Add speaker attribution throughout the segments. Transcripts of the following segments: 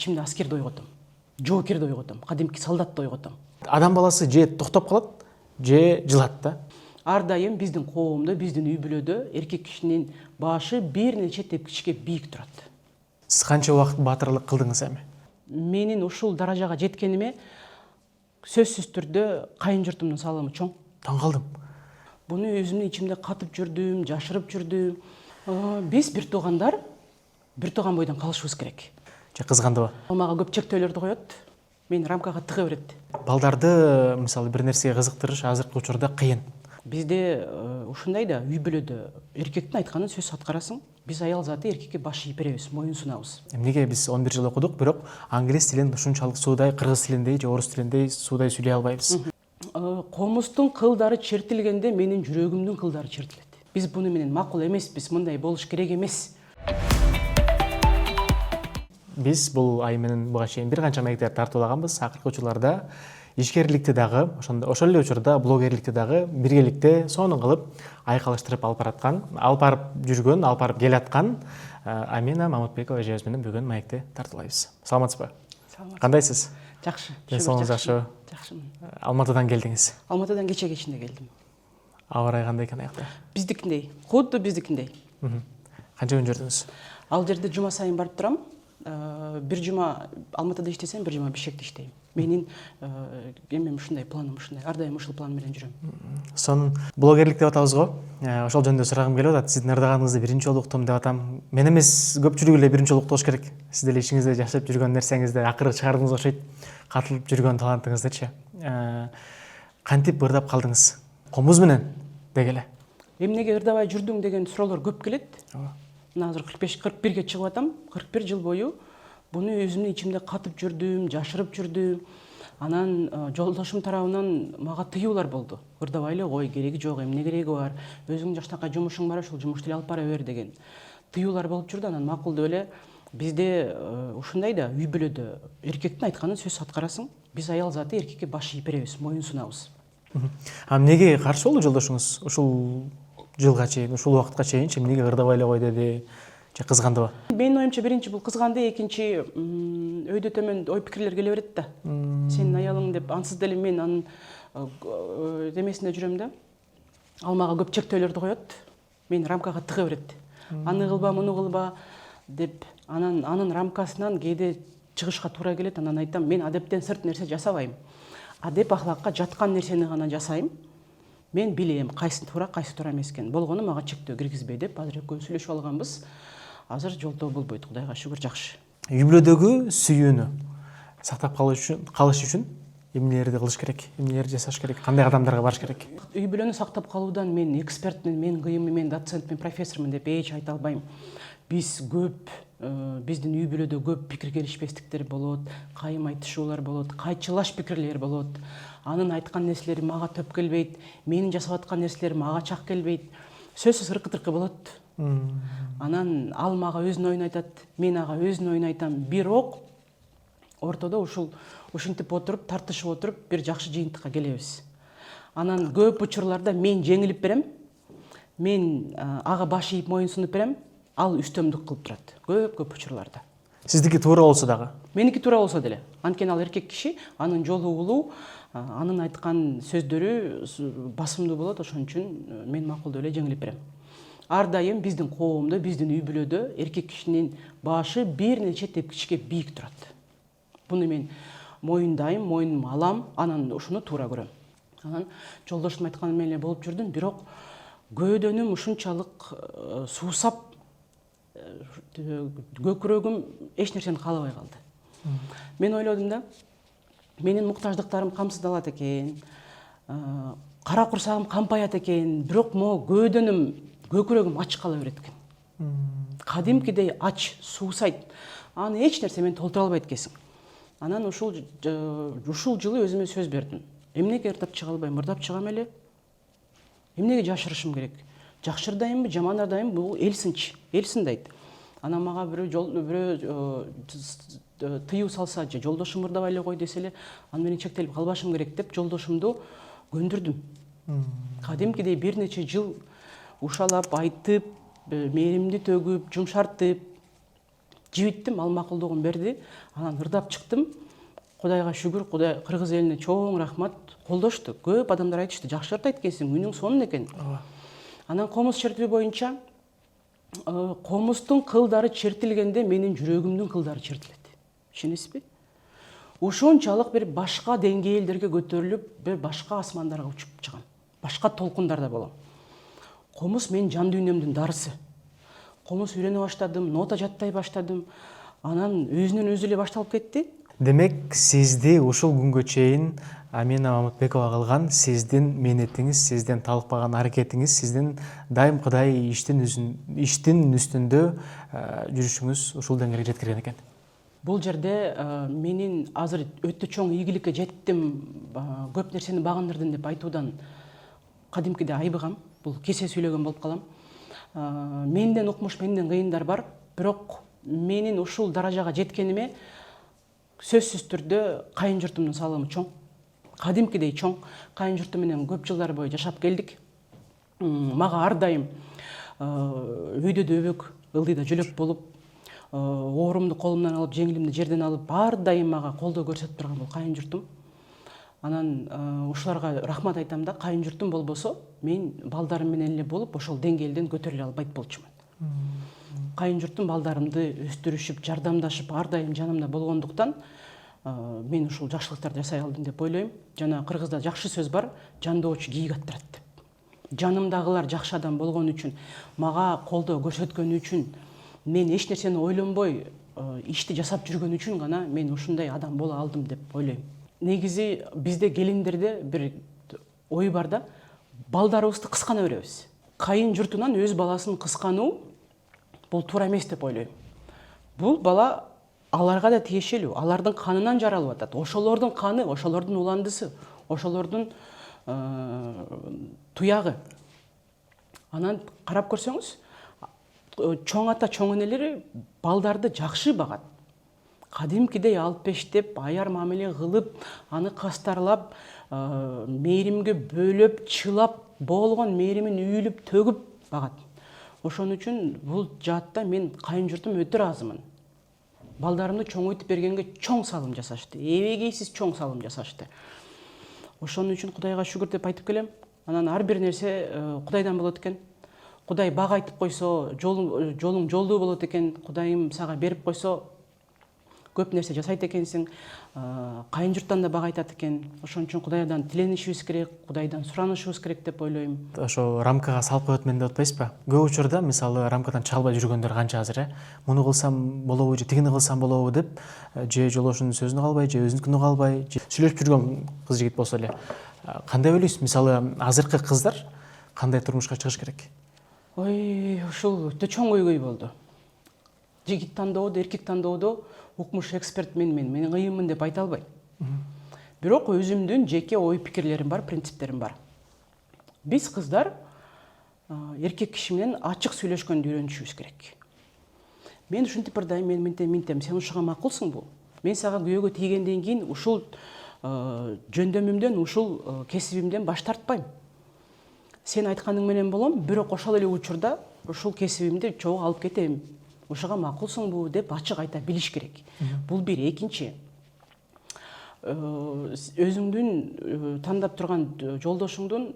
Speaker 1: ичимде аскерди ойготом, жоокерди ойготом, кадимки солдатты ойготом.
Speaker 2: Адам баласы же токтоп калат, же жылат да.
Speaker 1: Ар дайым биздин коомдо, биздин үй бүлөдө эркек кишинин башы бир нече тепкичке бийик турат.
Speaker 2: Сиз канча убакыт баатырлык кылдыңыз эми?
Speaker 1: Менин ушул даражага жеткениме сөзсүз түрдө кайын журтумдун салымы чоң.
Speaker 2: Таң калдым.
Speaker 1: Буну өзүмдүн ичимде катып жүрдүм, жашырып жүрдүм. Биз бир туугандар бир тууган бойдон калышыбыз керек.
Speaker 2: Же кызгандыбы?
Speaker 1: Ал мага көп чектөөлөрдү коет, мени рамкага тыга берет.
Speaker 2: Балдарды мисалы бир нерсеге кызыктырыш азыркы учурда кыйын.
Speaker 1: Бизде ушундай да үй бүлөдө эркектин айтканын сөз аткарасың. Биз аял заты эркекке баш ийип беребиз, моюн сунабыз.
Speaker 2: Эмнеге биз 11 жыл окудук, бирок англис тилин ушунчалык суудай, кыргыз тилиндей же орус тилиндей суудай сүйлөй албайбыз.
Speaker 1: Комустун кылдары чертилгенде менин жүрөгүмдүн кылдары чертилет. Биз буну менен макул эмеспиз, мындай болуш керек эмес.
Speaker 2: Биз бул ай менен буга чейин бир канча маектер тартуулаганбыз. Акыркы учурларда ишкерликти дагы, ошол эле учурда блогерликти дагы биргеликте сонун кылып айкалыштырып алып бараткан, алып барып жүргөн, алып барып келаткан Амина Мамутбекова эжебиз менен бүгүн маекти тартуулайбыз. Саламатсызбы?
Speaker 1: Кандайсыз?
Speaker 2: Кандайсыз?
Speaker 1: Жакшы.
Speaker 2: Денсаулыгыңыз жакшыбы?
Speaker 1: Жакшымын.
Speaker 2: Алматыдан келдиңиз.
Speaker 1: Алматыдан кечинде келдим.
Speaker 2: Аба ырайы кандай экен аякта?
Speaker 1: Биздикиндей, кудду биздикиндей.
Speaker 2: Канча күн жүрдүңүз?
Speaker 1: Ал жерде жума сайын барып турам. Бир жума Алматыда иштесем, бир жума Бишкекте иштейм. Менин эмем ушундай, планым ушундай. Ар дайым ушул план менен жүрөм.
Speaker 2: Сонун блогерлик деп атабыз го. Ошол жөнүндө сурагым келип атат. Сиздин ырдыганыңызды биринчи жолу уктум деп атам. Мен эмес, көпчүлүк эле биринчи жолу уктуш керек. Сиз деле ишиңизде жашап жүргөн нерсеңизди акыры чыгардыңыз окшойт. Катылып жүргөн талантыңыздычы. Кантип ырдап калдыңыз? Комуз менен дегеле.
Speaker 1: Эмнеге ырдабай жүрдүң деген суроолор көп келет. Мына азыр 45-41ге чыгып атам. 41 жыл бою буну өзүмдүн ичимде катып жүрдүм, жашырып жүрдүм. Анан жолдошум тарабынан мага тыюулар болду. Ырдабай эле кой, кереги жок, эмне кереги бар? Өзүң жаштакай жумушуң бар, ошол жумушту эле алып бара бер деген тыюулар болуп жүрдү. Анан макул деп эле бизде ушундай да үй бүлөдө эркектин айтканын сөз аткарасың. Биз аял заты эркекке баш ийип беребиз, моюн сунабыз.
Speaker 2: Эмнеге каршы болду жолдошуңуз? Ушул жылга чейин, ушул убакытка чейинчи эмнеге ырдабай эле кой деди? Же кызгандыбы?
Speaker 1: Менин оюмча биринчи бул кызганды, экинчи өйдө төмөн ой пикирлер келе берет да. Сенин аялың деп, ансыз деле мен анын демесинде жүрөм да. Ал мага көп чектөөлөрдү коет, мени рамкага тыга берет. Аны кылба, муну кылба деп, анын рамкасынан кээде чыгышка туура келет. Анан айтам, мен адептен сырт нерсе жасабайм. Адеп ахлакка жаткан нерсени гана жасайм. Мен билем, кайсы туура, кайсы туура эмес экенин. Болгону мага чектөө киргизбей деп азыр экөөбүз сүйлөшүп алганбыз. Азыр жолдоо болбойт, Кудайга шүгүр, жакшы.
Speaker 2: Үй бүлөдөгү сүйүүнү сактап калыш үчүн эмнелерди кылыш керек? Эмнелерди жасаш керек? Кандай кадамдарга барыш керек?
Speaker 1: Үй бүлөнү сактап калуудан мен экспертмин, мен кыйынмын, мен доцентмин, профессормун деп эч айта албайм. Биз көп, биздин үй бүлөдө көп пикир келишпестиктер болот, кайым айтышуулар болот, кайчылаш пикирлер болот. Анын айткан нерселери мага төп келбейт, менин жасап аткан нерселери мага чак келбейт. Сөзсүз ыркы-тыркы болот. Анан ал мага өзүнүн оюн айтат, мен ага өзүнүн оюн айтам. Бирок ортодо ушинтип отуруп, тартышып отуруп, бир жакшы жыйынтыкка келебиз. Анан көп учурларда мен жеңилип берем, мен ага баш ийип моюн сунуп берем, ал үстөмдүк кылып турат. Көп учурларда.
Speaker 2: Сиздики туура болсо дагы?
Speaker 1: Меники туура болсо деле. Анткени ал эркек киши, анын жолу улуу, анын айткан сөздөрү басымдуу болот, ошон үчүн мен макул деп эле жеңилип берем. Ар дайым биздин коомдо, биздин үй бүлөдө эркек кишинин башы бир нече тепкичке бийик турат. Буну мен моюндайм, моюнума алам, анан ушуну туура көрөм. Анан жолдошум айтканы менен эле болуп жүрдүм, бирок көөдөнүм ушунчалык суусап, көкүрөгүм эч нерсени каалабай калды. Мен ойлодум да, менин муктаждыктарым камсыздалат экен, кара курсагым кампаят экен, бирок могу көөдөнүм, көкүрөгүм ач кала берет экен. Кадимкидей ач, суусайт. Аны эч нерсе мени толтура албайт экенсиң. Анан ушул жылы өзүмө сөз бердим. Эмнеге ырдап чыга албайм? Ырдап чыгам эле. Эмнеге жашырышым керек? Жакшы ырдайымбы, жаман ырдайымбы? Бул эл сындайт. Анан мага бирөө тыюу салса, же жолдошум ырдабай эле кой десе эле, аны менен чектелип калбашым керек деп жолдошумду көндүрдүм. Кадимкидей бир нече жыл ушалап, айтып, мээримди төгүп, жумшартып, жибиттим, ал макулдугун берди. Анан ырдап чыктым. Кудайга шүгүр, Кудай кыргыз элине чоң рахмат, колдошту. Көп адамдар айтышты, жакшы ырдайт экенсиң, үнүң сонун экен. Анан комуз чертүү боюнча комуздун кылдары чертилгенде менин жүрөгүмдүн кылдары чертилет. Түшүнөсүзбү? Ошончалык бир башка деңгээлдерге көтөрүлүп, бир башка асмандарга учуп чыгам. Башка толкундарда болом. Комуз менин жан дүйнөмдүн дарысы. Комуз үйрөнө баштадым, нота жаттай баштадым. Анан өзүнөн өзү эле башталып кетти.
Speaker 2: Демек, сизди ушул күнгө чейин Амина Мамытбекова кылган сиздин мээнетиңиз, сиздин талыкпаган аракетиңиз, сиздин дайымкыдай иштин үстүндө жүрүшүңүз ушул деңгээлге жеткирген экен.
Speaker 1: Бул жерде менин азыр өтө чоң ийгиликке жеттим, көп нерсени багындырдым деп айтуудан кадимкиде айбыгам. Бул кесе сүйлөгөн болуп калам. Менден укмуш, менден кыйындар бар, бирок менин ушул даражага жеткениме сөзсүз түрдө кайын журтумдун салымы чоң. Кадимкидей чоң. Кайын журтум менен көп жылдар бою жашап келдик. Мага ар дайым үйдө дөбөк, ылдыйда жөлөк болуп, оорумду колумдан алып, жеңилимди жерден алып, ар дайым мага колдоо көрсөтүп турган бул кайын журтум. Анан ушуларга рахмат айтам да, кайын журтум болбосо, мен балдарым менен эле болуп, ошол деңгээлден көтөрүлө албайт болчумун. Кайын журтум балдарымды өстүрүшүп, жардамдашып, ар дайым жанымда болгондуктан мен ушул жакшылыктарды жасай алдым деп ойлойм. Жана кыргызда жакшы сөз бар, жандоочу кийик аттырат деп. Жанымдагылар жакшы адам болгон үчүн, мага колдоо көрсөткөнү үчүн, мен эч нерсени ойлонбой ишти жасап жүргөн үчүн гана мен ушундай адам боло алдым деп ойлойм. Негизи бизде келиндерде бир ой бар да, балдарыбызды кыскана беребиз. Кайын журтунан өз баласын кыскануу бул туура эмес деп ойлойм. Бул бала аларга да тиешелүү, алардын канынан жаралып атат. Ошолордун каны, ошолордун уландысы, ошолордун туягы. Анан карап көрсөңүз, чоң ата, чоң энелери балдарды жакшы багат. Кадимкидей алып бештеп, аяр мамиле кылып, аны кастарлап, мээримге бөлөп, чылап, болгон мээримин үйүлүп, төгүп багат. Ошон үчүн бул жаатта мен кайын журтум өтө ыраазымын. Балдарымды чоңойтуп бергенге чоң салым жасашты. Эбегейсиз чоң салым жасашты. Ошон үчүн Кудайга шүгүр деп айтып келем. Анан ар бир нерсе Кудайдан болот экен. Кудай бак айтып койсо, жолуң жолдуу болот экен. Кудайым сага берип койсо, көп нерсе жасайт экенсиң. Кайын журттан да бак айтат экен. Ошон үчүн Кудайдан тиленишибиз керек, Кудайдан суранышыбыз керек деп ойлойм.
Speaker 2: Ошо рамкага салып коет мен деп атпайсызбы? Көп учурда мисалы рамкадан чыга албай жүргөндөр канча азыр, муну кылсам болобу же тигини кылсам болобу деп, же жолдошунун сөзүнө калбай, же өзүнүкүнө калбай, сүйлөшүп жүргөн кыз жигит болсо эле. Кандай ойлойсуз? Мисалы азыркы кыздар кандай турмушка чыгыш керек?
Speaker 1: Ой, ушул өтө чоң көйгөй болду. Жигит тандоодо, эркек тандоодо укмуш эксперт менин кыйынмын деп айта албайм. Бирок өзүмдүн жеке ой пикирлерим бар, принциптерим бар. Биз кыздар эркек киши менен ачык сүйлөшкөндү үйрөнүшүбүз керек. Мен ушинтип ырдайм, мен минтем, сен ушуга макулсуңбу? Мен сага күйөөгө тийгенден кийин ушул жөндөмүмдөн, ушул кесибимден баш тартпайм. Сен айтканың менен болом, бирок ошол эле учурда ушул кесибимди чогуу алып кетем. Ушуга макулсуңбу деп ачык айта билиш керек. Бул бир. Экинчи, өзүңдүн тандап турган жолдошуңдун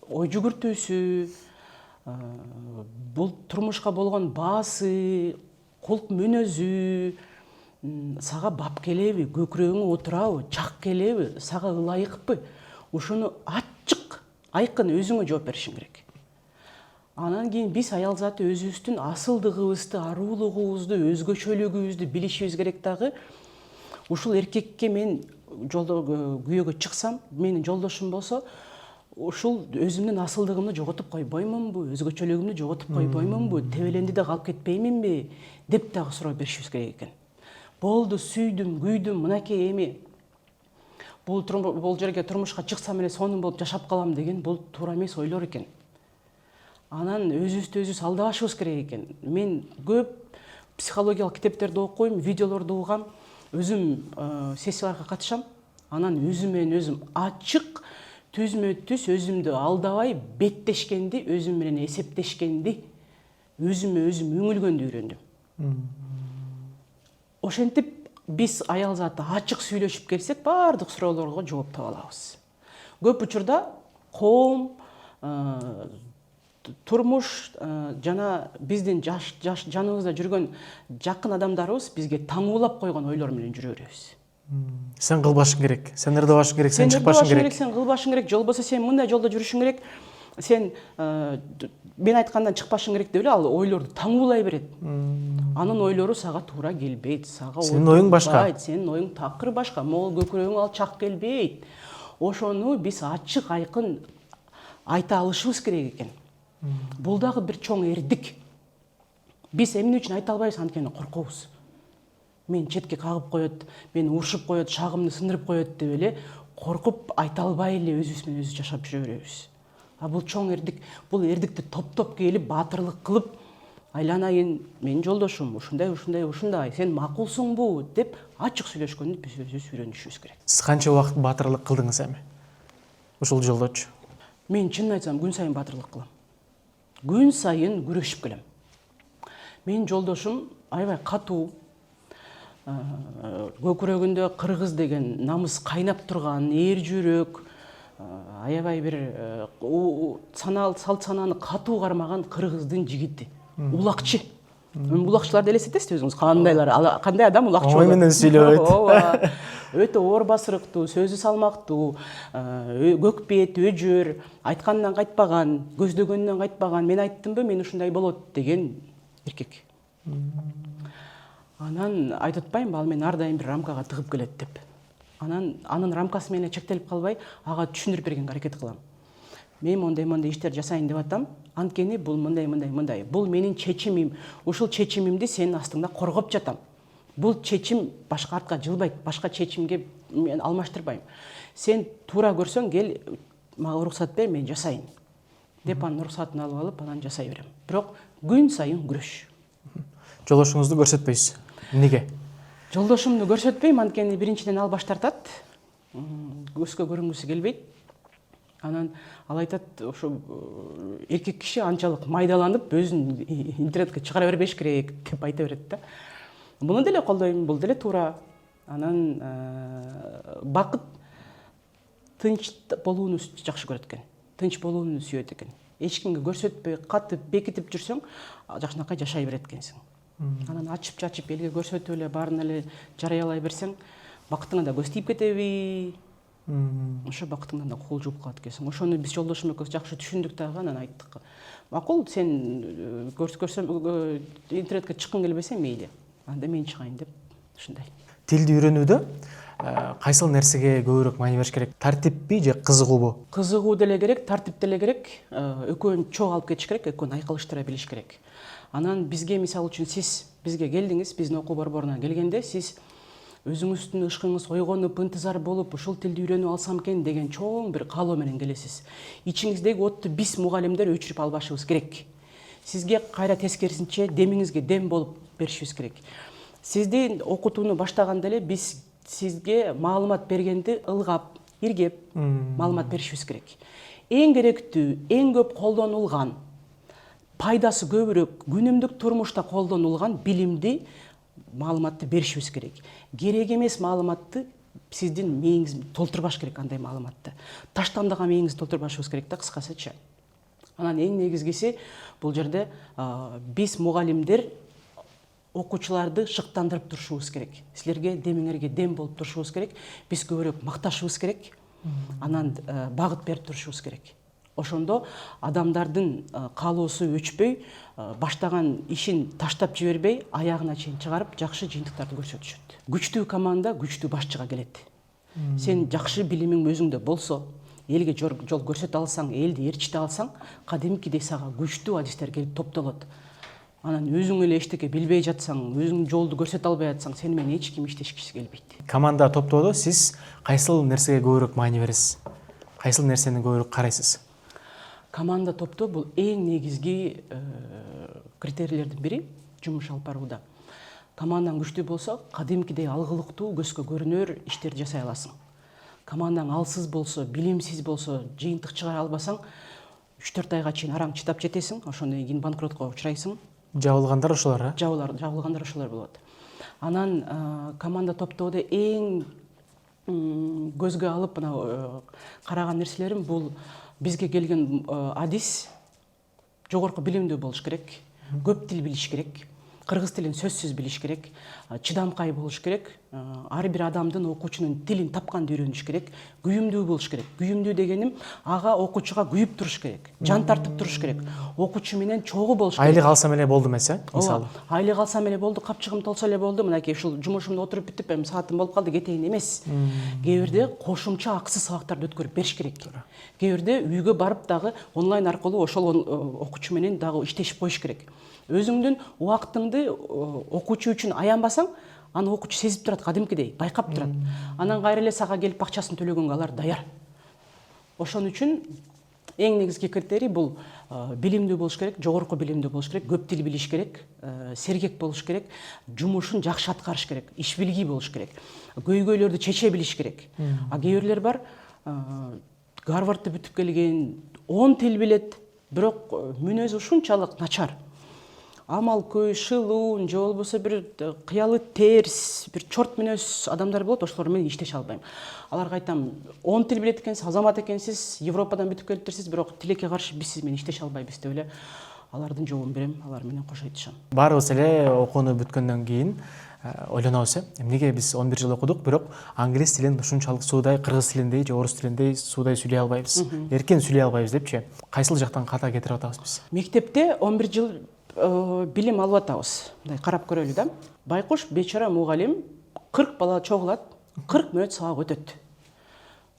Speaker 1: ой жүгүртүүсү, бул турмушка болгон баасы, кулк мүнөзү сага бап келеби, көкүрөгүңө отурабы, чак келеби, сага ылайыкпы? Ушуну ачык, айкын өзүңө жооп беришиң керек. Анан кийин биз аял заты өзүбүздүн асылдыгыбызды, аруулугубузду, өзгөчөлүгүбүздү билишибиз керек дагы. Ушул эркекке мен жолдо күйөөгө чыксам, менин жолдошум болсо, ушул өзүмдүн асылдыгымды жоготуп койбоймунбу, өзгөчөлүгүмдү жоготуп койбоймунбу, тебеленди да калып кетпейминби деп дагы суроо беришибиз керек экен. Болду, сүйдүм, күйдүм, мынакей эми бул жерге турмушка чыксам эле сонун болуп жашап калам деген бул туура эмес ойлор экен. Анан өзүбүздү өзүбүз алдабашыбыз керек экен. Мен көп психологиялык китептерди окуйм, видеолорду угам, өзүм сессияларга катышам. Анан өзүм менен өзүм ачык, түзмө-түз өзүмдү алдабай беттешкенди, өзүм менен эсептешкенди, өзүмө өзүм үңүлгөндү үйрөндүм. ошентип биз аял заты ачык сүйлөшүп келсек баардык суроолорго жооп таба алабыз. Көп учурда коом, турмуш жана биздин жаныбызда жүргөн жакын адамдарыбыз бизге таңуулап койгон ойлор менен жүрө беребиз.
Speaker 2: Сен кылбашың керек, сен ырдабашың керек, сен чыкпашың керек.
Speaker 1: Сен кылбашың керек, болбосо сен мындай жолдо жүрүшүң керек, сен мен айткандан чыкпашың керек деп эле ал ойлорду таңуулай берет. Анын ойлору сага туура келбейт, сага
Speaker 2: сенин оюң башка.
Speaker 1: Сенин оюң такыр башка, могул көкүрөгүң ал чак келбейт. Ошону биз ачык айкын айта алышыбыз керек экен. Бул дагы бир чоң эрдик. Биз эмне үчүн айта албайбыз, анткени коркобуз. Мен четке кагып коет, мени урушуп коет, шагымды сындырып коет деп эле коркуп айта албай эле өзүбүз менен өзүбүз жашап жүрө беребиз. А бул чоң эрдик, бул эрдикти топтоп келип, баатырлык кылып, айланайын, менин жолдошум, ушундай, сен макулсуңбу деп ачык сүйлөшкөндү биз өзүбүз үйрөнүшүбүз керек.
Speaker 2: Сиз канча убакыт баатырлык кылдыңыз эми? Ушул жолдочу.
Speaker 1: Мен чынын айтсам, күн сайын баатырлык кылам. Күн сайын күрөшүп келем. Менин жолдошум аябай катуу, көкүрөгүндө кыргыз деген намыс кайнап турган, эр жүрөк, аябай бир салт санааны катуу кармаган кыргыздын жигити. Улакчы. Улакчыларды элестетесизби өзүңүз? Кандай адам улакчы болот?
Speaker 2: Ой менен сүйлөбөйт.
Speaker 1: Ооба. Өтө оор басырыктуу, сөзү салмактуу, көкпет, өжөр, айткандан кайтпаган, көздөгөнүнөн кайтпаган, мен айттымбы, мен ушундай болот деген эркек. Анан айтып атпаймынбы, ал мени ар дайым бир рамкага тыгып келет деп. Анын рамкасы менен чектелип калбай, ага түшүндүрүп бергенге аракет кылам. Мен мондай иштер жасайын деп атам, анткени бул мындай. Бул менин чечимим. Ушул чечимимди сенин астыңда коргоп жатам. Бул чечим башка артка жылбайт, башка чечимге мен алмаштырбайм. Сен туура көрсөң кел, мага уруксат бер, мен жасайын. Деп анын уруксатын алып, анан жасай берем. Бирок күн сайын күрөш.
Speaker 2: Жолдошуңузду көрсөтпөйсүз. Неге?
Speaker 1: Жолдошумду көрсөтпөйм, анткени биринчиден ал баш тартат. Көзгө көрүнгүсү келбейт. Анан ал айтат, ошо эркек киши анчалык майдаланып, өзүн интернетке чыгара бербеш керек деп айта берет да. Муну деле колдойм, бул деле туура. Анан бакыт тынч болууну жакшы көрөт экен. Тынч болууну сүйөт экен. Эч кимге көрсөтпөй, катып, бекитип жүрсөң, жакшынакай жашай берет экенсиң. Анан ачып-чачып элге көрсөтүп эле, баарын эле жарыялай берсең, бакытыңа да көз тийип кетеби? Ошо бакытыңдан да кол жууп калат экенсиң. Ошону биз жолдошум экөөбүз жакшы түшүндүк дагы, анан айттык. Макул, сен көрсөм интернетке чыккың келбесе мейли. Анда мен чыгайын деп, ушундай.
Speaker 2: Тилди үйрөнүүдө кайсыл нерсеге көбүрөөк маани бериш керек? Тартиппи же кызыгуубу?
Speaker 1: Кызыгуу деле керек, тартип деле керек. Экөөнү чогуу алып кетиш керек, экөөнү айкалыштыра билиш керек. Анан бизге, мисалы үчүн, сиз бизге келдиңиз, биздин окуу борборуна келгенде, сиз өзүңүздүн ышкыңыз ойгонуп, ынтызар болуп, ушул тилди үйрөнүп алсам экен деген чоң бир каалоо менен келесиз. Ичиңиздеги отту биз мугалимдер өчүрүп албашыбыз керек. Сизге кайра тескерисинче демиңизге дем болуп беришибиз керек. Сизди окутууну баштаганда эле биз сизге маалымат бергенди ылгап, иргеп маалымат беришибиз керек. Эң керектүү, эң көп колдонулган, пайдасы көбүрөөк, күнүмдүк турмушта колдонулган билимди, маалыматты беришибиз керек. Керек эмес маалыматты сиздин мээңиз толтурбаш керек, андай маалыматты. Таштандаган мээңизди толтурбашыбыз керек да, кыскасыча. Анан эң негизгиси бул жерде биз мугалимдер окуучуларды шыктандырып турушубуз керек. Силерге демиңерге дем болуп турушубуз керек. Биз көбүрөөк макташыбыз керек. Анан багыт берип турушубуз керек. Ошондо адамдардын каалоосу өчпөй, баштаган ишин таштап жибербей, аягына чейин чыгарып, жакшы жыйынтыктарды көрсөтүшөт. Күчтүү команда күчтүү башчыга келет. Сен жакшы билимиң өзүңдө болсо, элге жол көрсөтө алсаң, элди ээрчите алсаң, кадимкидей сага күчтүү адистер келип топтолот. Анан өзүң эле эчтеке билбей жатсаң, өзүң жолду көрсөтө албай жатсаң, сени менен эч ким иштешкиси келбейт.
Speaker 2: Команда топтоодо сиз кайсыл нерсеге көбүрөөк маани бересиз? Кайсыл нерсени көбүрөөк карайсыз?
Speaker 1: Команда топтоо бул эң негизги критерийлердин бири жумуш алып барууда. Командаң күчтүү болсо, кадимкидей алгылыктуу, көзгө көрүнөр иштерди жасай аласың. Командаң алсыз болсо, билимсиз болсо, жыйынтык чыгара албасаң, 3-4 айга чейин араң чыдап жетесиң, ошондон кийин банкротко учурайсың.
Speaker 2: Жабылгандар ошолор,
Speaker 1: Жабылгандар ошолор болот. Анан команда топтоодо эң көзгө алып мына караган нерселерим бул бизге келген адис жогорку билимдүү болуш керек, көп тил билиш керек, кыргыз тилин сөзсүз билиш керек, чыдамкай болуш керек, ар бир адамдын окуучунун тилин тапканда үйрөнүш керек, күйүмдүү болуш керек. Күйүмдүү дегеним ага окуучуга күйүп туруш керек, жан тартып туруш керек, окуучу менен чогуу болуш керек.
Speaker 2: Айлык алсам эле болду эмес, мисалы.
Speaker 1: Айлык алсам эле болду, капчыгым толсо эле болду, мынакей ушул жумушумду отуруп бүтүп эми саатым болуп калды кетейин эмес. Кээ бирде кошумча акысыз сабактарды өткөрүп бериш керек. Кээ бирде үйгө барып дагы онлайн аркылуу ошол окуучу менен дагы иштешип коюш керек. Өзүңдүн убактыңды окуучу үчүн аянбасаң, аны окуучу сезип турат, кадимкидей байкап турат. Анан кайра эле сага келип акчасын төлөгөнгө алар даяр. Ошон үчүн эң негизги критерий бул билимдүү болуш керек, жогорку билимдүү болуш керек, көп тил билиш керек, сергек болуш керек, жумушун жакшы аткарыш керек, иш билгий болуш керек, көйгөйлөрдү чече билиш керек. А кээ бирлер бар, Гарвардты бүтүп келген, 10 тил билет, бирок мүнөзү ушунчалык начар. Амал көй, шылуун, же болбосо бир кыялы терс, бир чорт мүнөз адамдар болот, ошолор менен иштеше албайм. Аларга айтам, 10 тил билет экенсиз, азамат экенсиз, Европадан бүтүп келипсиз, бирок тилекке каршы биз сиз менен иштеше албайбыз деп эле алардын жообун берем, алар менен кош айтышам.
Speaker 2: Баарыбыз эле окууну бүткөндөн кийин ойлонобуз, эмнеге биз 11 жыл окудук, бирок англис тилин ушунчалык суудай, кыргыз тилиндей же орус тилиндей суудай сүйлөй албайбыз, эркин сүйлөй албайбыз депчи. Кайсыл жактан ката кетирип атабыз биз?
Speaker 1: Мектепте 11 жыл билим алып атабыз. Мындай карап көрөлү да. Байкуш бечара мугалим 40 бала чогулат, 40 мүнөт сабак өтөт.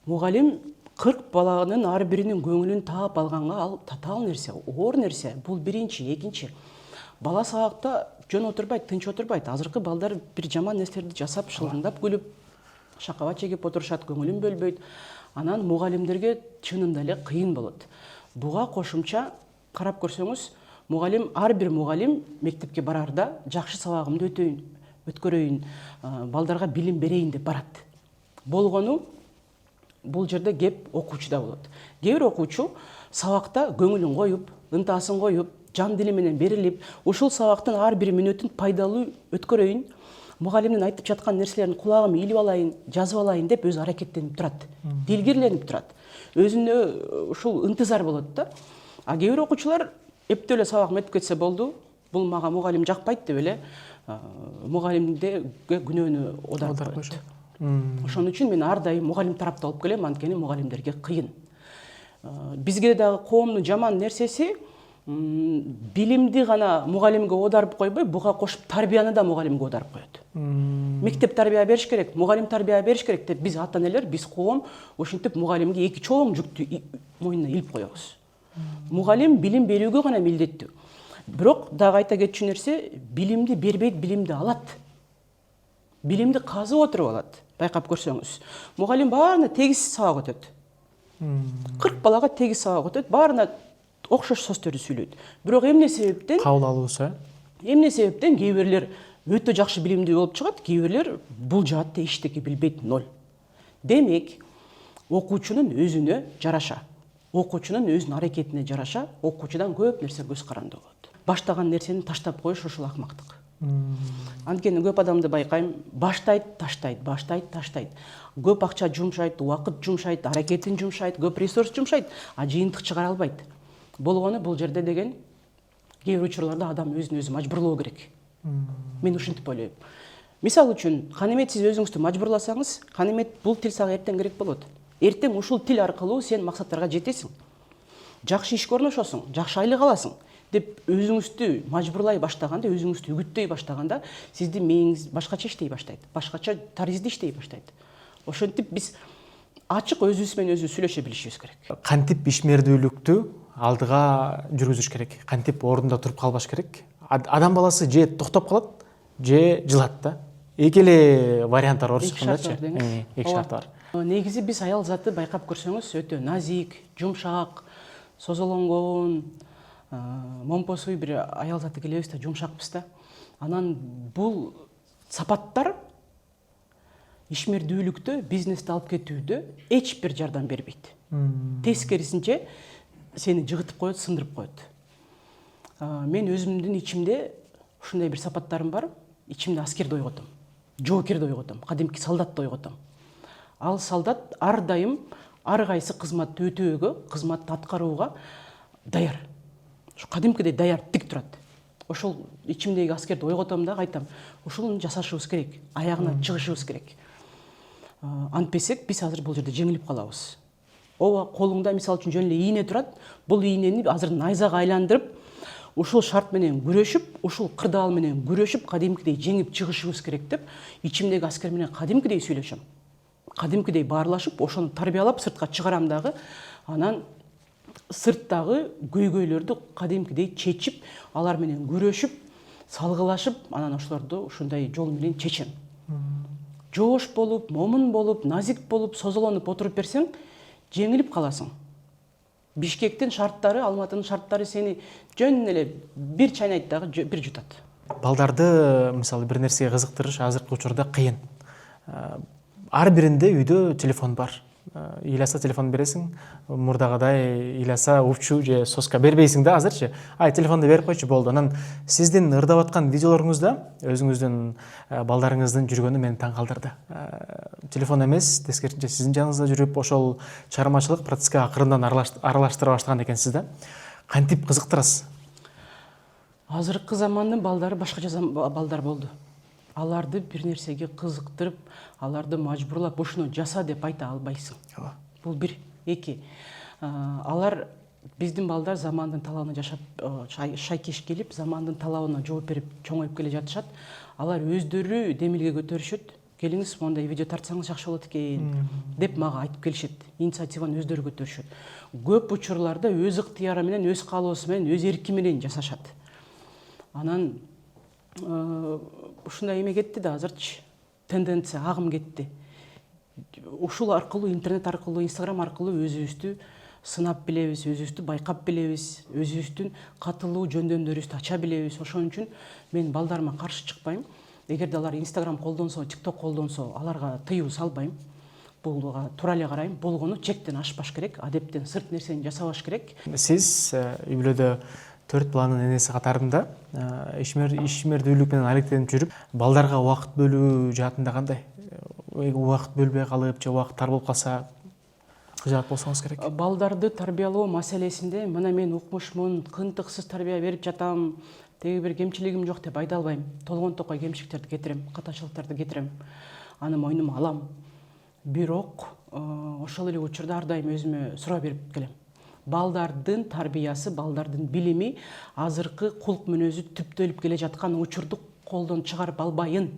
Speaker 1: Мугалим 40 баланын ар биринин көңүлүн таап алганга ал татаал нерсе, оор нерсе. Бул биринчи, экинчи. Бала сабакта жөн отурбайт, тынч отурбайт. Азыркы балдар бир жаман нерселерди жасап, шылыңдап күлүп, шакабат чегип отурушат, көңүлүн бөлбөйт. Анан мугалимдерге чынында эле кыйын болот. Буга кошумча карап көрсөңүз, мугалим, ар бир мугалим мектепке барарда жакшы сабагымды өткөрөйүн, балдарга билим берейин деп барат. Болгону бул жерде кеп окуучуда болот. Кээ бир окуучу сабакта көңүлүн коюп, ынтасын коюп, жан дили менен берилип, ушул сабактын ар бир мүнөтүн пайдалуу өткөрөйүн, мугалимдин айтып жаткан нерселерин кулагыма илип алайын, жазып алайын деп өзү аракеттенип турат, дилгирленип турат. Өзүнө ушул ынтызар болот да. А кээ бир окуучулар эптеп эле сабагым өтүп кетсе болду, бул мага мугалим жакпайт деп эле мугалимге күнөөнү оодарып коет. Ошон үчүн мен ар дайым мугалим тарапта болуп келем, анткени мугалимдерге кыйын. Бизге дагы коомдун жаман нерсеси билимди гана мугалимге оодарып койбой, буга кошуп тарбияны да мугалимге оодарып коет. Мектеп тарбия бериш керек, мугалим тарбия бериш керек деп биз ата-энелер, биз коом ошентип мугалимге эки чоң жүктү мойнуна илип коебуз. Мугалим билим берүүгө гана милдеттүү. Бирок дагы айта кетчү нерсе, билимди бербейт, билимди алат. Билимди казып отуруп алат. Байкап көрсөңүз. Мугалим баарына тегиз сабак өтөт. 40 балага тегиз сабак өтөт, баарына окшош сөздөрдү сүйлөйт. Бирок эмне себептен?
Speaker 2: Кабыл алуусу.
Speaker 1: Эмне себептен кээ бирлер өтө жакшы билимдүү болуп чыгат, кээ бирлер бул жаатта эчтеке билбейт, ноль. Демек, окуучунун өзүнө жараша, окуучунун өзүнүн аракетине жараша, окуучудан көп нерсе көз каранды болот. Баштаган нерсени таштап коюш ушул акмактык. Анткени көп адамды байкайм, баштайт, таштайт, баштайт, таштайт. Көп акча жумшайт, убакыт жумшайт, аракетин жумшайт, көп ресурс жумшайт, а жыйынтык чыгара албайт. Болгону бул жерде деген кээ бир учурларда адам өзүн өзү мажбурлоо керек. Мен ушинтип ойлойм. Мисалы үчүн, канемет сиз өзүңүздү мажбурласаңыз, канемет бул тил сага эртең керек болот. Эртең ушул тил аркылуу сен максаттарга жетесиң. Жакшы ишке орношосуң, жакшы айлык аласың деп өзүңүздү мажбурлай баштаганда, өзүңүздү үгүттөй баштаганда, сиздин мээңиз башкача иштей баштайт, башкача таризде иштей баштайт. Ошентип биз ачык өзүбүз менен өзүбүз сүйлөшө билишибиз керек.
Speaker 2: Кантип ишмердүүлүктү алдыга жүргүзүш керек? Кантип ордунда туруп калбаш керек? Адам баласы же токтоп калат, же жылат да. Эки эле варианттар орус айткандачы. Эки шарты бар.
Speaker 1: Негизи биз аял заты байкап көрсөңүз өтө назик, жумшак, созолонгон, момпосуй бир аял заты келебиз да, жумшакпыз да. Анан бул сапаттар ишмердүүлүктө, бизнести алып кетүүдө эч бир жардам бербейт. Тескерисинче сени жыгытып коет, сындырып коет. Мен өзүмдүн ичимде ушундай бир сапаттарым бар. ичимде аскерди ойготом, жоокерди ойготом, кадимки солдатты ойготом. Ал солдат ар дайым ар кайсы кызматты өтөөгө, кызматты аткарууга даяр. Ушу кадимкидей даяр тик турат. Ошол ичимдеги аскерди ойготом да айтам, ушуну жасашыбыз керек, аягына чыгышыбыз керек. Антпесек биз азыр бул жерде жеңилип калабыз. Ооба, колуңда мисалы үчүн жөн эле ийне турат. Бул ийнени азыр найзага айландырып, ушул шарт менен күрөшүп, ушул кырдаал менен күрөшүп, кадимкидей жеңип чыгышыбыз керек деп, ичимдеги аскер менен кадимкидей сүйлөшөм. Кадимкидей баарлашып, ошону тарбиялап сыртка чыгарам дагы, анан сырттагы көйгөйлөрдү кадимкидей чечип, алар менен күрөшүп, салгылашып, анан ошолорду ушундай жол менен чечем. Жоош болуп, момун болуп, назик болуп, созолонуп отуруп берсең, жеңилип каласың. Бишкектин шарттары, Алматынын шарттары сени жөн эле бир чайнайт дагы бир жутат.
Speaker 2: Балдарды мисалы бир нерсеге кызыктырыш азыркы учурда кыйын. Ар биринде үйдө телефон бар. Ыйласа телефон бересиң, мурдагыдай ыйласа упчу же соска бербейсиң да азырчы. Ай, телефонду берип койчу болду. Анан сиздин ырдап аткан видеолоруңузда өзүңүздүн балдарыңыздын жүргөнү мени таң калтырды. Телефон эмес, тескерисинче сиздин жаныңызда жүрүп, ошол чыгармачылык процесске акырындан аралаштыра баштаган экенсиз да. Кантип кызыктырасыз?
Speaker 1: Азыркы замандын балдары башкача балдар болду. Аларды бир нерсеге кызыктырып, аларды мажбурлап, ушуну жаса деп айта албайсың. Бул бир. Эки, алар биздин балдар замандын талабына жашап, шайкеш келип, замандын талабына жооп берип чоңоюп келе жатышат. Алар өздөрү демилге көтөрүшөт. Келиңиз, мондай видео тартсаңыз жакшы болот экен деп мага айтып келишет. Инициативаны өздөрү көтөрүшөт. Көп учурларда өз ыктыяры менен, өз каалоосу менен, өз эрки менен жасашат. Анан ушундай эме кетти да азырчы, тенденция, агым кетти. Ушул аркылуу, интернет аркылуу, Инстаграм аркылуу өзүбүздү сынап билебиз, өзүбүздү байкап билебиз, өзүбүздүн катылуу жөндөмдөрүбүздү ача билебиз. Ошон үчүн мен балдарыма каршы чыкпайм. Эгерде алар Инстаграм колдонсо, TikTok колдонсо, аларга тыюу салбайм. Буга туура эле карайм. Болгону чектен ашпаш керек, адептен сырт нерсени жасабаш керек.
Speaker 2: Сиз үй бүлөдө 4 баланын энеси катарында ишмердүүлүк менен алектенип жүрүп, балдарга убакыт бөлүү жаатында кандай? Убакыт бөлбөй калып же убакыт тар болуп калса кыжаат болсоңуз керек.
Speaker 1: Балдарды тарбиялоо маселесинде мына мен укмушмун, кынтыксыз тарбия берип жатам, теги бир кемчилигим жок деп айта албайм. Толгон токой кемчиликтерди кетирем, катачылыктарды кетирем. Аны мойнума алам. Бирок ошол эле учурда ар дайым өзүмө суроо берип келем. Балдардын тарбиясы, балдардын билими азыркы кулк мүнөзү түптөлүп келе жаткан учурду колдон чыгарып албайын.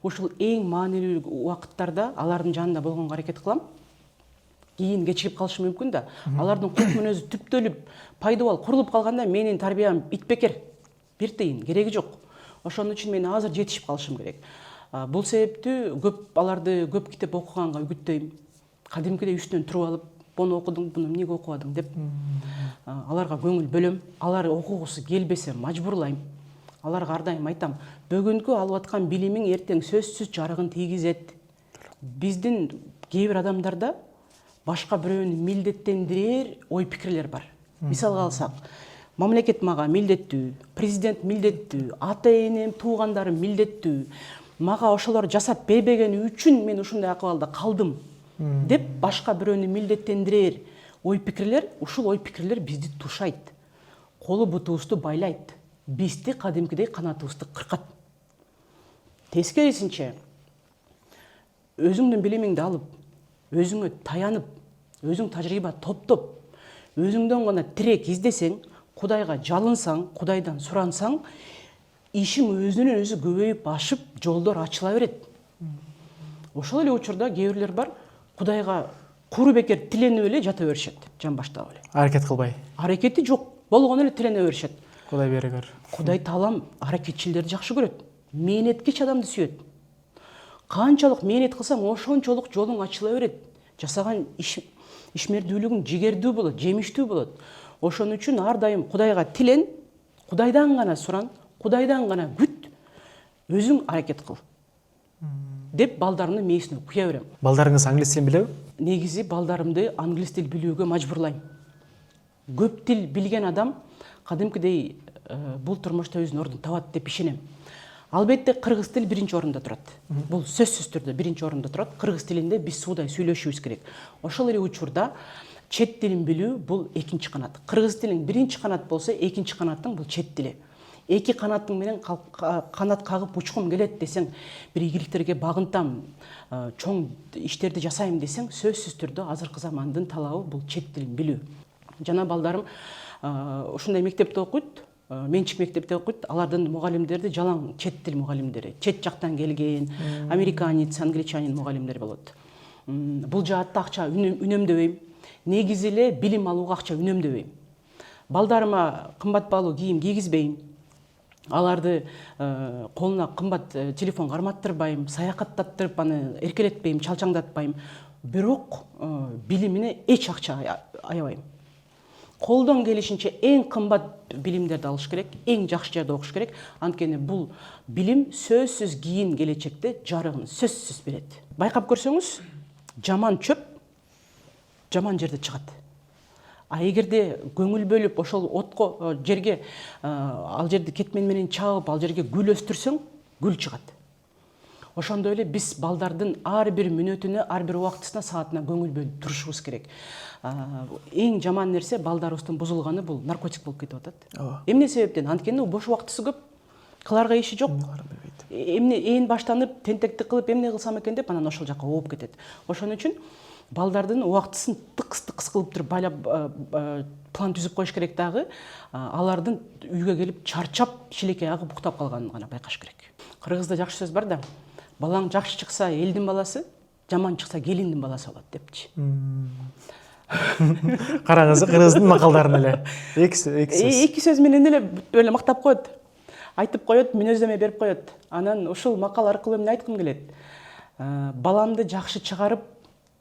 Speaker 1: Ушул эң маанилүү убакыттарда алардын жанында болгонго аракет кылам. Кийин кечигип калышы мүмкүн да. Алардын кулк мүнөзү түптөлүп, пайдабал курулуп калганда менин тарбиям итбекер. Бир тыйын кереги жок. Ошон үчүн мен азыр жетишип калышым керек. Бул себептүү аларды көп китеп окуганга үгүттөйм. Кадимкидей үстүнөн туруп алып, буну окудуң, буну эмнеге окубадың деп аларга көңүл бөлөм. Алар окугусу келбесе мажбурлайм. Аларга ар дайым айтам, бүгүнкү алып аткан билимиң эртең сөзсүз жарыгын тийгизет. Биздин кээ бир адамдарда башка бирөөнү милдеттендирер ой пикирлер бар. Мисалга алсак, мамлекет мага милдеттүү, президент милдеттүү, ата энем, туугандарым милдеттүү. Мага ошолор жасап бербегени үчүн мен ушундай акыбалда калдым деп башка бирөөнү милдеттендирер ой пикирлер, ушул ой пикирлер бизди тушайт. Колу бутубузду байлайт. Бизди кадимкидей канатыбызды кыркат. Тескерисинче, өзүңдүн билимиңди алып, өзүңө таянып, өзүң тажрыйба топтоп, өзүңдөн гана тирек издесең, Кудайга жалынсаң, Кудайдан сурансаң, ишиң өзүнөн өзү көбөйүп ашып, жолдор ачыла берет. Ошол эле учурда кээ бирлер бар, Кудайга куру бекер тиленип эле жата беришет, жан баштап эле.
Speaker 2: Аракет кылбай.
Speaker 1: Аракети жок, болгону эле тиленип беришет.
Speaker 2: Кудай берегер.
Speaker 1: Кудай таалам аракетчилерди жакшы көрөт. Мээнеткич адамды сүйөт. Канчалык мээнет кылсаң, ошончолук жолуң ачыла берет. Жасаган ишмердүүлүгүң жигердүү болот, жемиштүү болот. Ошон үчүн ар дайым Кудайга тилен, Кудайдан гана суран, Кудайдан гана күт, өзүң аракет кыл. Деп балдарымдын мээсине куя берем.
Speaker 2: Балдарыңыз англис тилин билеби?
Speaker 1: Негизи балдарымды англис тил билүүгө мажбурлайм. Көп тил билген адам кадимкидей бул турмушта өзүнүн ордун табат деп ишенем. Албетте кыргыз тил биринчи орунда турат. Бул сөзсүз түрдө биринчи орунда турат. Кыргыз тилинде биз суудай сүйлөшүбүз керек. Ошол эле учурда чет тилин билүү бул экинчи канат. Кыргыз тилин биринчи канат болсо, экинчи канаттың бул чет тили. Эки канаттың менен канат кагып учкум келет десең, бир ийгиликтерге багынтам, чоң иштерди жасайм десең, сөзсүз түрдө азыркы замандын талабы бул чет тилин билүү. Жана балдарым ушундай мектепте окуйт, менчик мектепте окуйт, алардын мугалимдери жалаң чет тил мугалимдери, чет жактан келген, американец, англичанин мугалимдери болот. Бул жаатта акча үнөмдөбөйм. Негизи эле билим алууга акча үнөмдөбөйм. Балдарыма кымбат баалуу кийим кийгизбейм. Аларды колуна кымбат телефон карматтырбайм, саякаттаттырып аны эркелетпейм, чалчаңдатпайм. Бирок билимине эч акча аябайм. Колдон келишинче эң кымбат билимдерди алыш керек, эң жакшы жерде окуш керек. Анткени бул билим сөзсүз кийин келечекте жарыгын сөзсүз берет. Байкап көрсөңүз, жаман чөп жаман жерде чыгат. А эгерде көңүл бөлүп ошол отко жерге ал жерди кетмен менен чабып, ал жерге гүл өстүрсөң, гүл чыгат. Ошондой эле биз балдардын ар бир мүнөтүнө, ар бир убактысына, саатына көңүл бөлүп турушубуз керек. Эң жаман нерсе балдарыбыздын бузулганы бул наркотик болуп кетип атат. Эмне себептен? Анткени бош убактысы көп, кыларга иши жок. Эмне ээн баштанып, тентектик кылып, эмне кылсам экен деп анан ошол жака ооп кетет. Ошон үчүн балдардын убактысын тыкс кылып туруп байлап план түзүп коюш керек дагы, алардын үйгө келип чарчап, шилекей агып уктап калганын гана байкаш керек. Кыргызда жакшы сөз бар да, балаң жакшы чыкса элдин баласы, жаман чыкса келиндин баласы болот депчи.
Speaker 2: Караңыз, кыргыздын макалдарын эле.
Speaker 1: Эки сөз менен эле мактап коет. Айтып коет, мүнөздөмө берип коет. Анан ушул макал аркылуу эмне айткым келет? Баламды жакшы чыгарып,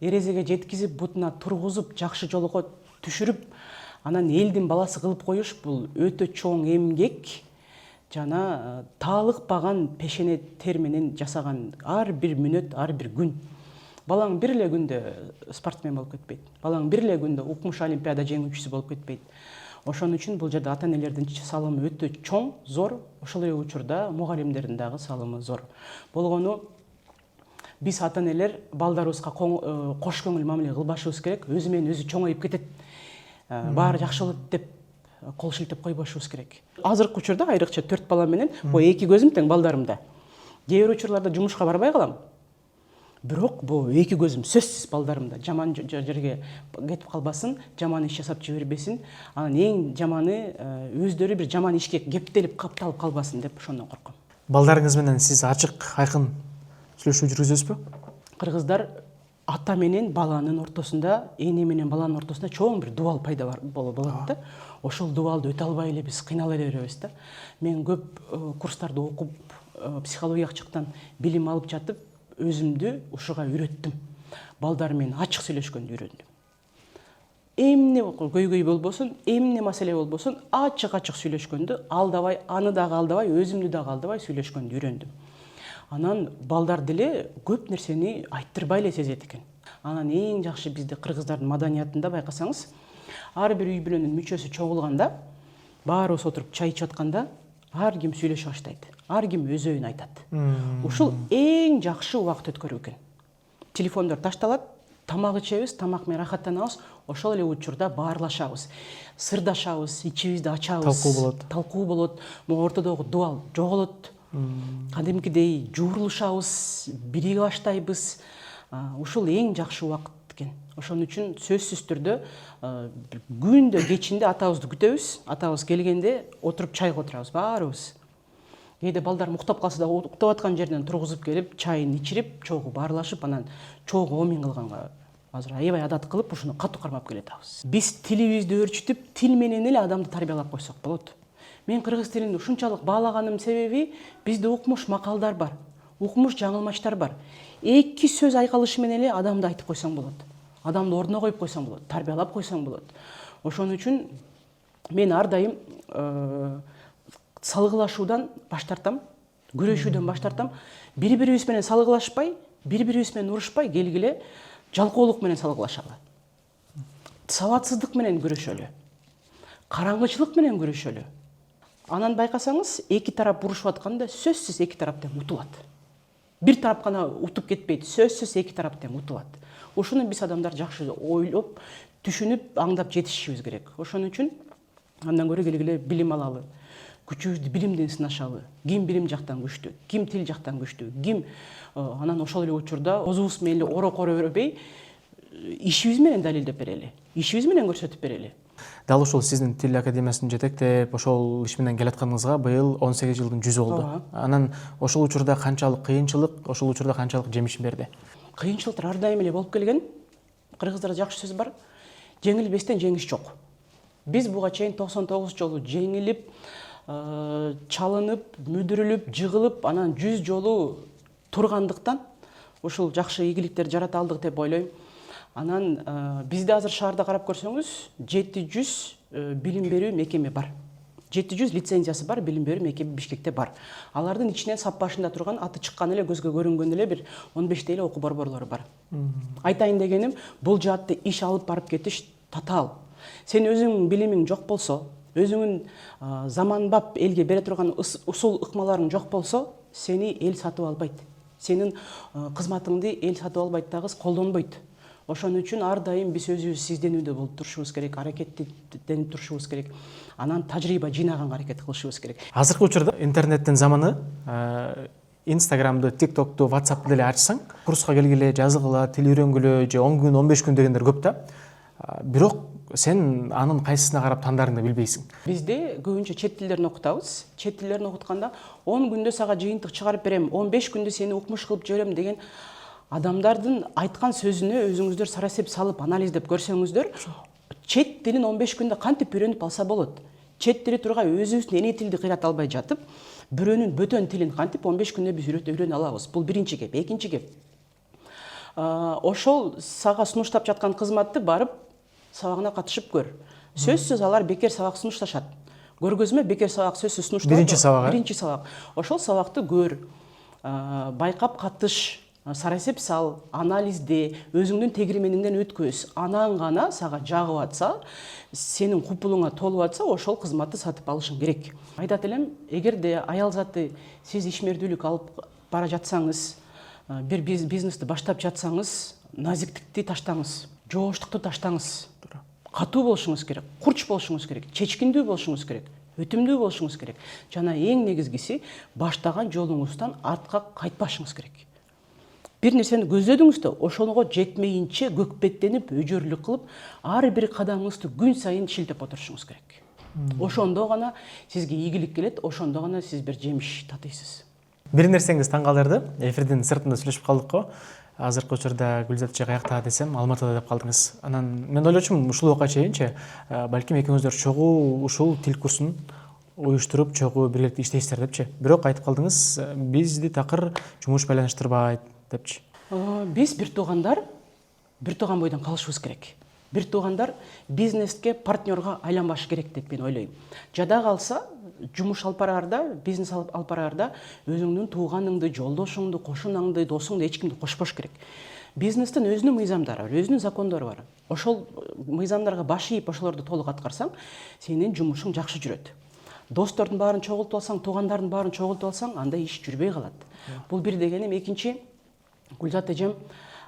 Speaker 1: эрезеге жеткизип, бутуна тургузуп, жакшы жолго түшүрүп, анан элдин баласы кылып коюш бул өтө чоң эмгек жана таалыкпаган пешене тер менен жасаган ар бир мүнөт, ар бир күн. Балаң бир эле күндө спортсмен болуп кетпейт. Балаң бир эле күндө укмуш олимпиада жеңүүчүсү болуп кетпейт. Ошон үчүн бул жерде ата-энелердин салымы өтө чоң, зор. Ошол эле учурда мугалимдердин дагы салымы зор. Болгону биз ата-энелер балдарыбызга кош көңүл мамиле кылбашыбыз керек. Өзү менен өзү чоңоюп кетет. Баары жакшы болот деп кол шилтеп койбошубуз керек. Азыркы учурда айрыкча 4 бала менен, эки көзүм тең балдарымда. Кээ бир учурларда жумушка барбай калам. Бирок бул эки көзүм сөзсүз балдарымда. Жаман жерге кетип калбасын, жаман иш жасап жибербесин. Анан эң жаманы өздөрү бир жаман ишке кептелип капталып калбасын деп ошондон корком.
Speaker 2: Балдарыңыз менен сиз ачык, айкын сүйлөшүү жүргүзөсүзбү?
Speaker 1: Кыргыздар ата менен баланын ортосунда, эне менен баланын ортосунда чоң бир дубал пайда болот да. Ошол дубалды өтө албай эле биз кыйнала беребиз да. Мен көп курстарды окуп, психология жактан билим алып жатып, өзүмдү ушуга үйрөттүм. Балдар менен ачык сүйлөшкөндү үйрөндүм. Эмне көйгөй болбосун, эмне маселе болбосун, ачык сүйлөшкөндү, алдабай, аны дагы алдабай, өзүмдү дагы алдабай сүйлөшкөндү үйрөндүм. Анан балдар деле көп нерсени айттырбай эле сезет экен. Анан эң жакшы бизде кыргыздардын маданиятында байкасаңыз, ар бир үй бүлөнүн мүчөсү чогулганда, баарыбыз отуруп чай ичип атканда, ар ким сүйлөшө баштайт. Ар ким өз өйүн айтат. Ушул эң жакшы убакыт өткөрүү экен. Телефондор ташталат, тамак ичебиз, тамак менен рахаттанабыз, ошол эле учурда баарлашабыз, сырдашабыз, ичибизди ачабыз. Талкуу болот. Могу ортодогу дубал жоголот. Кадимкидей жуурулушабыз, бириге баштайбыз. Ушул эң жакшы убакыт экен. Ошон үчүн сөзсүз түрдө күндө кечинде атабызды күтөбүз. Атабыз келгенде отуруп чайга отурабыз баарыбыз. Кээде балдар уктап калса да уктап аткан жеринен тургузуп келип, чайын ичирип, чогуу баарлашып, анан чогуу омин кылганга азыр аябай адат кылып, ушуну катуу кармап келатабыз. Биз тилибизди өөрчүтүп, тил менен эле адамды тарбиялап койсок болот. Мен кыргыз тилин ушунчалык баалаганым себеби бизде укмуш макалдар бар, укмуш жаңылмаштар бар. Эки сөз айкалышы менен эле адамды айтып койсоң болот. Адамды ордуна коюп койсоң болот, тарбиялап койсоң болот. Ошон үчүн мен ар дайым салгылашуудан баш тартам, күрөшүүдөн баш тартам. Бири-бирибиз менен салгылашпай, бири-бирибиз менен урушпай, келгиле жалкоолук менен салгылашалы. Сабатсыздык менен күрөшөлү. Караңгычылык менен күрөшөлү. Анан байкасаңыз, эки тарап урушуп атканда сөзсүз эки тарап тең утулат. Бир тарап гана утуп кетпейт, сөзсүз эки тарап тең утулат. Ошону биз адамдар жакшы ойлоп, түшүнүп, аңдап жетишишибиз керек. Ошон үчүн андан көрө келгиле билим алалы. Күчүбүздү билимден сынашалы. Ким билим жактан күчтүү, ким тил жактан күчтүү, ким анан ошол эле учурда өзүбүз менен орокоро бербей, ишибиз менен далилдеп берели. Ишибиз менен көрсөтүп берели.
Speaker 2: Дал ушул сиздин тил академиясын жетектеп, ошол иш менен келатканыңызга быйыл 18 жылдын 100 болду. Анан ошол учурда канчалык кыйынчылык, ошол учурда канчалык жемишин берди?
Speaker 1: Кыйынчылыктар ар дайым эле болуп келген. Кыргыздарда жакшы сөз бар. Жеңилбестен жеңиш жок. Биз буга чейин 99 жолу жеңилип, чалынып, мүдүрүлүп, жыгылып, анан 100 жолу тургандыктан ушул жакшы ийгиликтер жарата алдык деп ойлойм. Анан бизде азыр шаарда карап көрсөңүз 700 билим берүү мекеме бар. 700 лицензиясы бар билим берүү мекеме Бишкекте бар. Алардын ичинен сап башында турган аты чыккан эле көзгө көрүнгөн эле бир 15 эле окуу борборлору бар. Айтайын дегеним, бул жаатта иш алып барып кетиш татаал. Сен өзүңүн билимиң жок болсо, өзүңүн заманбап элге бере турган усул ыкмаларың жок болсо, сени эл сатып албайт. Сенин кызматыңды эл сатып албайт дагы, колдонбойт. Ошон үчүн ар дайым биз өзүбүз изденүүдө болуп турушубуз керек, аракеттенип турушубуз керек. Анан тажрыйба жыйнаганга аракет кылышыбыз керек.
Speaker 2: Азыркы учурда интернеттин заманы, Инстаграмды, ТикТокту, WhatsAppты деле ачсаң, курска келгиле, жазгыла, тил үйрөнгүлө же 10 күн, 15 күн дегендер көп да. Бирок сен анын кайсысына карап тандарыңды билбейсиң.
Speaker 1: Бизде көбүнчө чет тилдерин окутабыз. Чет тилдерин окутканда 10 күндө сага жыйынтык чыгарып берем, 15 күндө сени укмуш кылып жиберем деген адамдардын айткан сөзүнө өзүңүздөр сарасеп салып анализдеп көрсөңүздөр, чет тилин 15 күндө кантип үйрөнүп алса болот. Чет тили тургай өзүбүздүн эне тилди кыйрата албай жатып, бирөөнүн бөтөн тилин кантип 15 күндө биз үйрөнө алабыз. Бул биринчи кеп. Экинчи кеп. Ошол сага сунуштап жаткан кызматты барып сабагына катышып көр. Сөзсүз алар бекер сабак сунушташат. Көргөзмө бекер сабак сөзсүз сунушталат.
Speaker 2: Биринчи сабак.
Speaker 1: Биринчи сабак. Ошол сабакты көр. Байкап катыш. Сарасеп сал, анализде, өзүңдүн тегиримениңден өткөз. Анан гана сага жагып атса, сенин купулуңа толуп атса, ошол кызматты сатып алышың керек. Айтат элем, эгерде аял заты сиз ишмердүүлүк алып бара жатсаңыз, бир бизнести баштап жатсаңыз, назиктикти таштаңыз, жооштукту таштаңыз. Катуу болушуңуз керек, курч болушуңуз керек, чечкиндүү болушуңуз керек, өтүмдүү болушуңуз керек. Жана эң негизгиси, баштаган жолуңуздан артка кайтпашыңыз керек. Бир нерсени көздөдүңүздө, ошого жетмейинче көкпеттенип, өжөрлүк кылып, ар бир кадамыңызды күн сайын шилтеп отурушуңуз керек. Ошондо гана сизге ийгилик келет, ошондо гана сиз бир жемиш татыйсыз.
Speaker 2: Бир нерсеңиз таң калтырды. Эфирдин сыртында сүйлөшүп калдык го. Азыркы учурда Гүлзат эже каякта десем, Алматыда деп калдыңыз. Анан мен ойлочумун, ушул убакка чейинчи балким экөөңүздөр чогуу ушул тил курсун уюштуруп, чогуу биргеликте иштейсиздер депчи. Бирок айтып калдыңыз, бизди такыр жумуш байланыштырбайт депчи.
Speaker 1: Биз бир тууган бойдон калышыбыз керек. Бир туугандар бизнеске, партнерга айланбашы керек деп мен ойлойм. Жада калса, жумуш алып бараарда, бизнес алып бараарда өзүңдүн тууганыңды, жолдошуңду, кошунаңды, досуңду эч кимди кошпош керек. Бизнестин өзүнүн мыйзамдары бар, өзүнүн закондору бар. Ошол мыйзамдарга баш ийип, ошолорду толук аткарсаң, сенин жумушуң жакшы жүрөт. Достордун баарын чогултуп алсаң, туугандардын баарын чогултуп алсаң, анда иш жүрбөй калат. Бул бир дегеним. Экинчи, Гүлзат эжем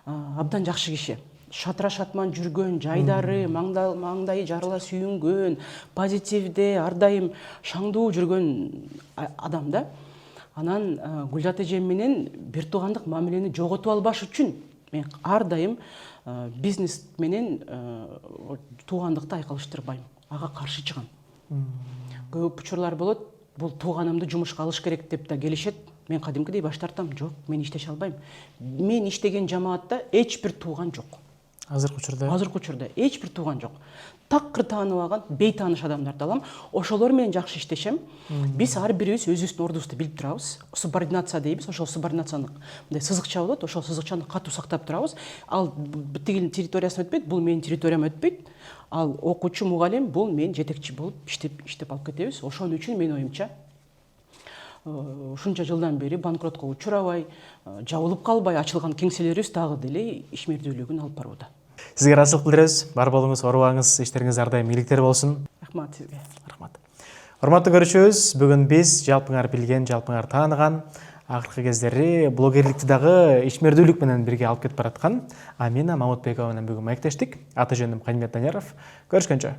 Speaker 1: абдан жакшы киши. Шатыра шатман жүргөн, жайдары, маңдайы жарыла сүйүнгөн, позитивде, ар дайым шаңдуу жүргөн адам да. Анан Гүлзат эжем менен бир туугандык мамилени жоготуп албаш үчүн мен ар дайым бизнес менен туугандыкты айкалыштырбайм. Ага каршы чыгам. Көп учурлар болот, бул тууганымды жумушка алыш керек деп да келишет. Мен кадимкидей баш тартам. Жок, мен иштеше албайм. Мен иштеген жамаатта эч бир тууган жок. Азыркы учурда эч бир тууган жок. Такыр таанып алган, бейтааныш адамдарды алам. Ошолор менен жакшы иштешем. Биз ар бирибиз өзүбүздүн ордубузду билип турабыз. Субординация дейбиз. Ошол субординацияны мындай сызыкча болот. Ошол сызыкчаны катуу сактап турабыз. Ал тигинин территориясына өтпөйт, бул менин территорияма өтпөйт. Ал окуучу, мугалим, бул мен жетекчи болуп иштеп алып кетебиз. Ошон үчүн менин оюмча ушунча жылдан бери банкротко учурабай, жабылып калбай ачылган кеңселерибиз дагы деле ишмердүүлүгүн алып барууда.
Speaker 2: Сизге ыраазычылык билдиребиз. Бар болуңуз, оорубаңыз, иштериңиз ар дайым ийгиликтер болсун.
Speaker 1: Рахмат сизге.
Speaker 2: Рахмат. Урматтуу көрүүчүбүз, бүгүн биз жалпыңар билген, жалпыңар тааныган акыркы кездери блогерликти дагы ишмердүүлүк менен бирге алып кетип бараткан Амина Мамутбекова менен бүгүн маектештик. Аты жөнүм Канибет Даняров. Көрүшкөнчө.